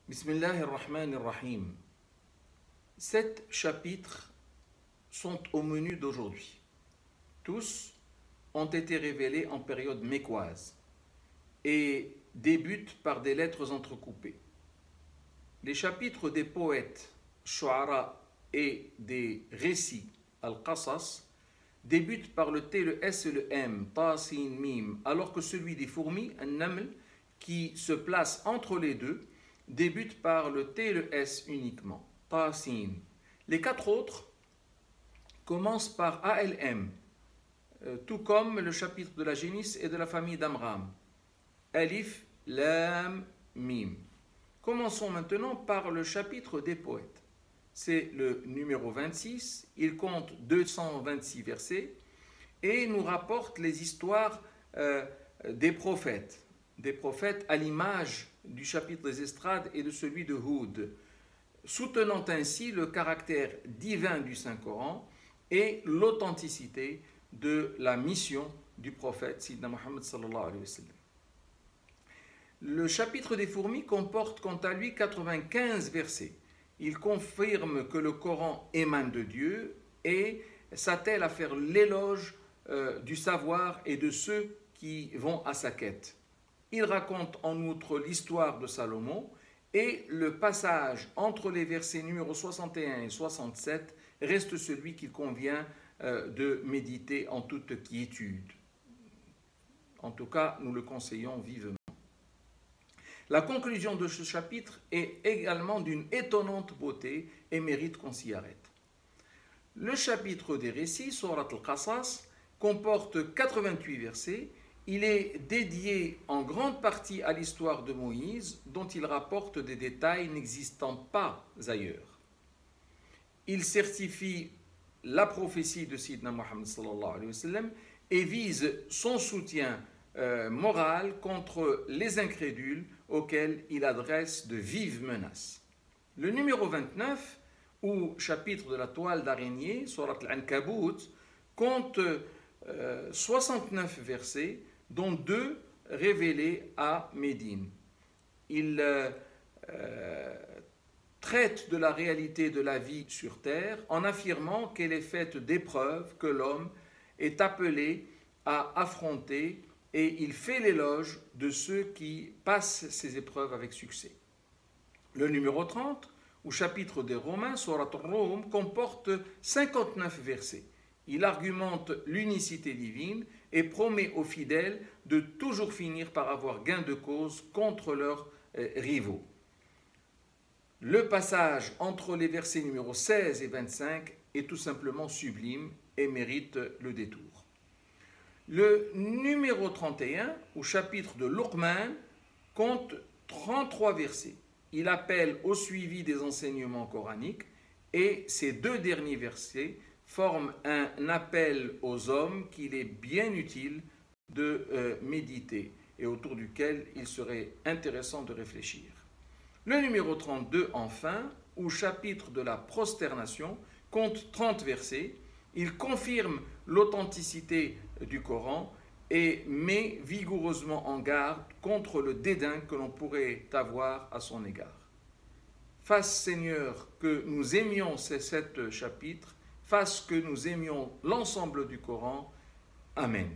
Bismillahirrahmanirrahim. 7 chapitres sont au menu d'aujourd'hui. Tous ont été révélés en période mécoise et débutent par des lettres entrecoupées. Les chapitres des poètes, shu'ara, et des récits, al-qasas, débutent par le T, le S et le M, ta, sin, mim, alors que celui des fourmis, an-naml, qui se place entre les deux, débute par le T et le S uniquement, ta, sin. Les 4 autres commencent par ALM, tout comme le chapitre de la génisse et de la famille d'Amram, Alif, Lam, Mim. Commençons maintenant par le chapitre des poètes. C'est le numéro 26, il compte 226 versets et nous rapporte les histoires des prophètes à l'image du chapitre des estrades et de celui de Houd, soutenant ainsi le caractère divin du Saint-Coran et l'authenticité de la mission du prophète Sidna Muhammad sallallahu alayhi wa sallam. Le chapitre des fourmis comporte quant à lui 95 versets. Il confirme que le Coran émane de Dieu et s'attelle à faire l'éloge du savoir et de ceux qui vont à sa quête. Il raconte en outre l'histoire de Salomon et le passage entre les versets numéros 61 et 67 reste celui qu'il convient de méditer en toute quiétude. En tout cas, nous le conseillons vivement. La conclusion de ce chapitre est également d'une étonnante beauté et mérite qu'on s'y arrête. Le chapitre des récits, Surat al-Qasas, comporte 88 versets. Il est dédié en grande partie à l'histoire de Moïse, dont il rapporte des détails n'existant pas ailleurs. Il certifie la prophétie de Sidna Muhammad sallallahu alayhi wa sallam et vise son soutien moral contre les incrédules auxquels il adresse de vives menaces. Le numéro 29, ou chapitre de la toile d'araignée, Surat al-Ankabut, compte 69 versets, dont 2 révélés à Médine. Il traite de la réalité de la vie sur terre en affirmant qu'elle est faite d'épreuves que l'homme est appelé à affronter et il fait l'éloge de ceux qui passent ces épreuves avec succès. Le numéro 30, ou chapitre des Romains, Surat al-Rum, comporte 59 versets. Il argumente l'unicité divine et promet aux fidèles de toujours finir par avoir gain de cause contre leurs rivaux. Le passage entre les versets numéros 16 et 25 est tout simplement sublime et mérite le détour. Le numéro 31, ou chapitre de Luqman, compte 33 versets. Il appelle au suivi des enseignements coraniques et ces 2 derniers versets forment un appel aux hommes qu'il est bien utile de méditer et autour duquel il serait intéressant de réfléchir. Le numéro 32, enfin, ou chapitre de la prosternation, compte 30 versets. Il confirme l'authenticité du Coran et met vigoureusement en garde contre le dédain que l'on pourrait avoir à son égard. Fasse Seigneur que nous aimions ces 7 chapitres, fasse que nous aimions l'ensemble du Coran. Amen.